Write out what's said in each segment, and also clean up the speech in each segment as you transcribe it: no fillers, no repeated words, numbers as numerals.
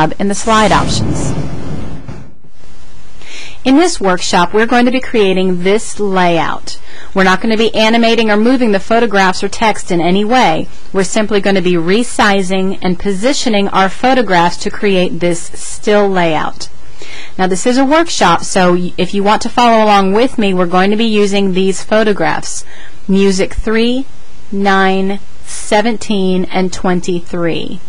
tab in the slide options. In this workshop, we're going to be creating this layout. We're not going to be animating or moving the photographs or text in any way. We're simply going to be resizing and positioning our photographs to create this still layout. Now, this is a workshop, so if you want to follow along with me, we're going to be using these photographs: Music 3, 9, 17, and 23.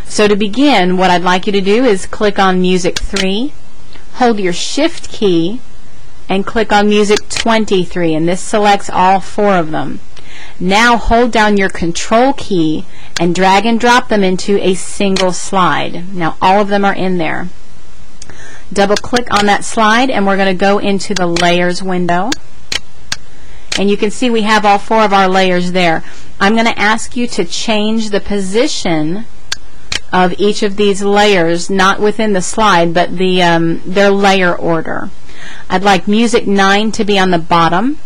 So to begin, what I'd like you to do is click on Music 3, hold your Shift key, and click on Music 23, and this selects all 4 of them. Now hold down your Control key and drag and drop them into a single slide. Now all of them are in there. Double click on that slide and we're going to go into the Layers window. And you can see we have all 4 of our layers there. I'm going to ask you to change the position of each of these layers, not within the slide, but their layer order. I'd like Music 9 to be on the bottom,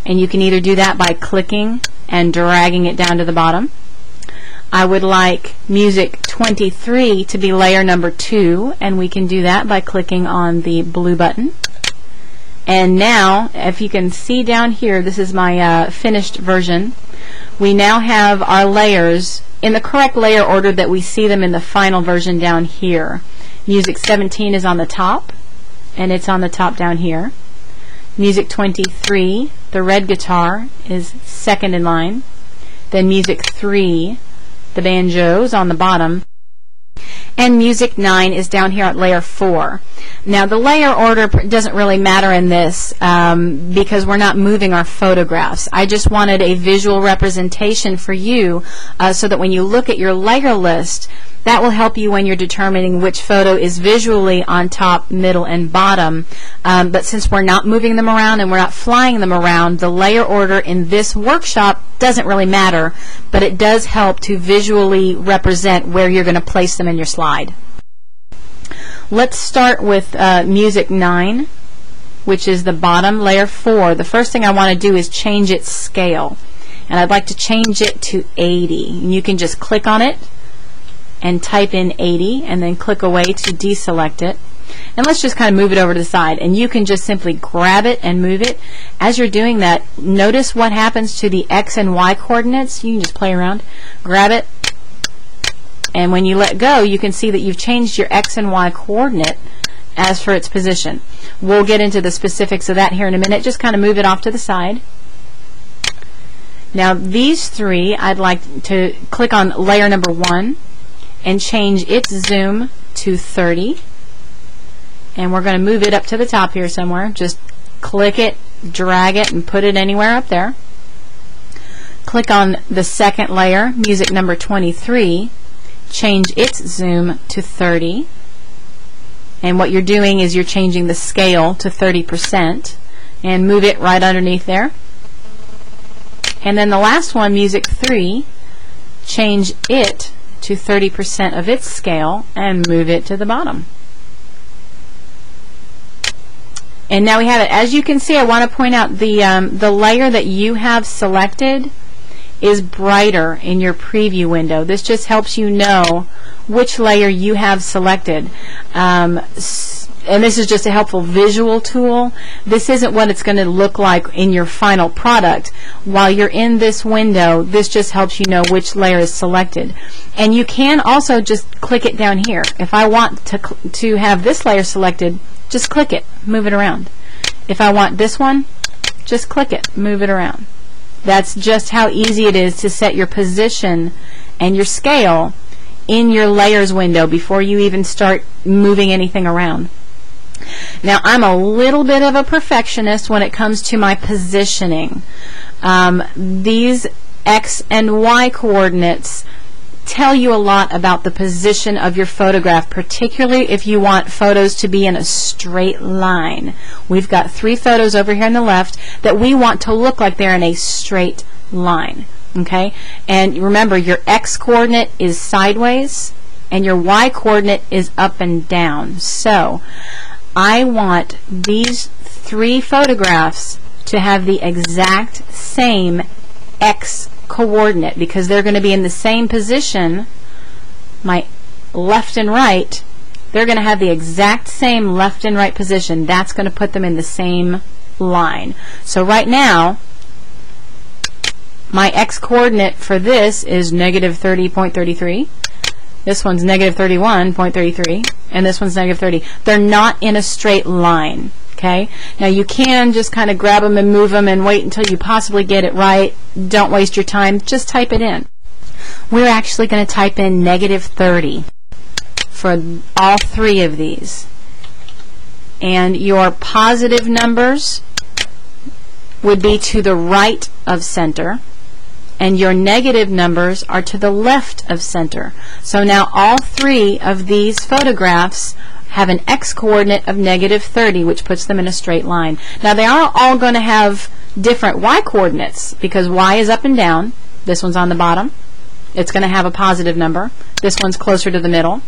and you can either do that by clicking and dragging it down to the bottom. I would like Music 23 to be layer number 2, and we can do that by clicking on the blue button. And now, if you can see down here, this is my finished version. We now have our layers in the correct layer order that we see them in the final version down here. Music 17 is on the top, and it's on the top down here. Music 23, the red guitar, is second in line. Then Music 3, the banjo, is on the bottom. And Music 9 is down here at layer 4. Now the layer order doesn't really matter in this because we're not moving our photographs. I just wanted a visual representation for you so that when you look at your layer list, that will help you when you're determining which photo is visually on top, middle, and bottom. But since we're not moving them around and we're not flying them around, the layer order in this workshop doesn't really matter, but it does help to visually represent where you're going to place them in your slide. Let's start with Music 9, which is the bottom, layer 4. The first thing I want to do is change its scale, and I'd like to change it to 80. And you can just click on it and type in 80 and then click away to deselect it. And let's just kind of move it over to the side, and you can just simply grab it and move it. As you're doing that, notice what happens to the X and Y coordinates. You can just play around, grab it, and when you let go, you can see that you've changed your X and Y coordinate as for its position. We'll get into the specifics of that here in a minute. Just kind of move it off to the side. Now these 3, I'd like to click on layer number 1 and change its zoom to 30. And we're going to move it up to the top here somewhere. Just click it, drag it, and put it anywhere up there. Click on the second layer, Music number 23. Change its zoom to 30. And what you're doing is you're changing the scale to 30%. And move it right underneath there. And then the last one, Music 3, change it to 30% of its scale and move it to the bottom. And now we have it. As you can see, I want to point out the layer that you have selected is brighter in your preview window. This just helps you know which layer you have selected. And this is just a helpful visual tool. This isn't what it's going to look like in your final product. While you're in this window, this just helps you know which layer is selected. And you can also just click it down here. If I want to have this layer selected, just click it, move it around. If I want this one, just click it, move it around. That's just how easy it is to set your position and your scale in your layers window before you even start moving anything around. Now, I'm a little bit of a perfectionist when it comes to my positioning. These X and Y coordinates tell you a lot about the position of your photograph, particularly if you want photos to be in a straight line. We've got 3 photos over here on the left that we want to look like they're in a straight line. Okay? And remember, your X coordinate is sideways and your Y coordinate is up and down. So I want these 3 photographs to have the exact same X coordinate because they're going to be in the same position. My left and right, they're going to have the exact same left and right position. That's going to put them in the same line. So right now, my x-coordinate for this is negative 30.33. This one's negative 31.33. And this one's negative 30. They're not in a straight line. Okay? Now you can just kind of grab them and move them and wait until you possibly get it right. Don't waste your time. Just type it in. We're actually going to type in negative 30 for all three of these. And your positive numbers would be to the right of center, and your negative numbers are to the left of center. So now all three of these photographs have an x-coordinate of negative 30, which puts them in a straight line. Now they are all going to have different y-coordinates because y is up and down. This one's on the bottom. It's going to have a positive number. This one's closer to the middle.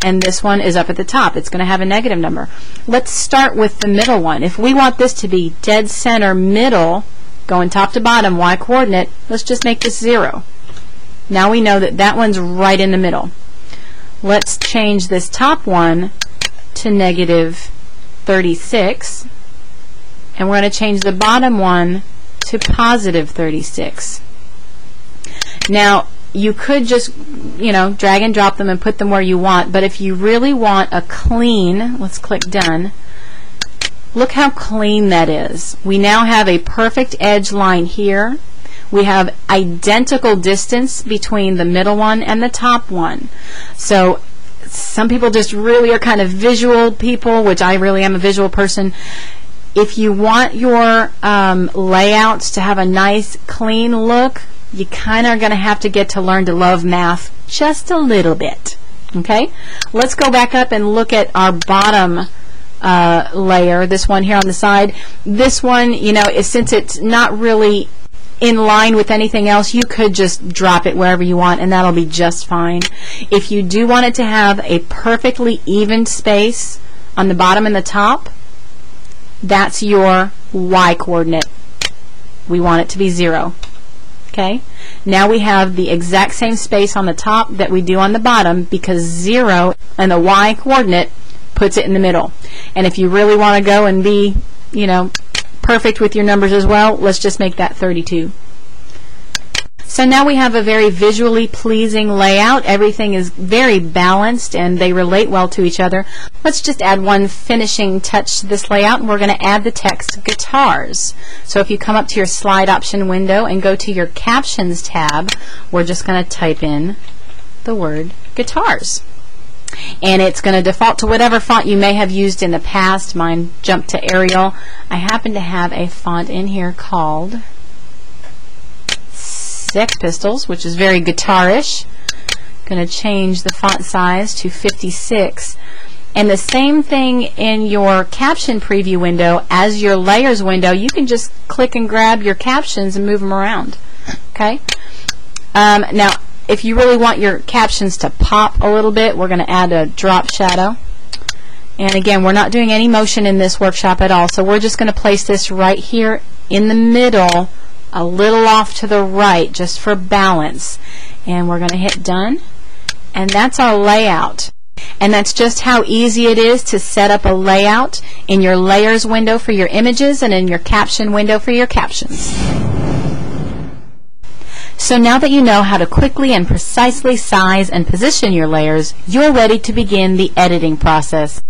And this one is up at the top. It's going to have a negative number. Let's start with the middle one. If we want this to be dead center middle, going top to bottom, y-coordinate, let's just make this 0. Now we know that that one's right in the middle. Let's change this top one to negative 36. And we're going to change the bottom one to positive 36. Now, you could just, drag and drop them and put them where you want, but if you really want a clean, let's click done, look how clean that is. We now have a perfect edge line here. We have identical distance between the middle one and the top one. So some people just really are kind of visual people, which I really am a visual person. If you want your layouts to have a nice clean look, you kind of are going to have to get to learn to love math just a little bit. Okay? Let's go back up and look at our bottom layer, this one here on the side. This one, since it's not really in line with anything else, you could just drop it wherever you want and that'll be just fine. If you do want it to have a perfectly even space on the bottom and the top, that's your y-coordinate. We want it to be 0. Okay? Now we have the exact same space on the top that we do on the bottom because 0 and the y-coordinate puts it in the middle. And if you really want to go and be, perfect with your numbers as well, let's just make that 32. So now we have a very visually pleasing layout. Everything is very balanced and they relate well to each other. Let's just add one finishing touch to this layout, and we're going to add the text guitars. So if you come up to your slide option window and go to your captions tab, we're just going to type in the word guitars. And it's going to default to whatever font you may have used in the past. Mine jumped to Arial. I happen to have a font in here called Sex Pistols, which is very guitarish. Going to change the font size to 56. And the same thing in your caption preview window as your layers window. You can just click and grab your captions and move them around. Okay? Now, if you really want your captions to pop a little bit, we're going to add a drop shadow. And again, we're not doing any motion in this workshop at all, so we're just going to place this right here in the middle, a little off to the right, just for balance. And we're going to hit done. And that's our layout. And that's just how easy it is to set up a layout in your layers window for your images and in your caption window for your captions. So now that you know how to quickly and precisely size and position your layers, you're ready to begin the editing process.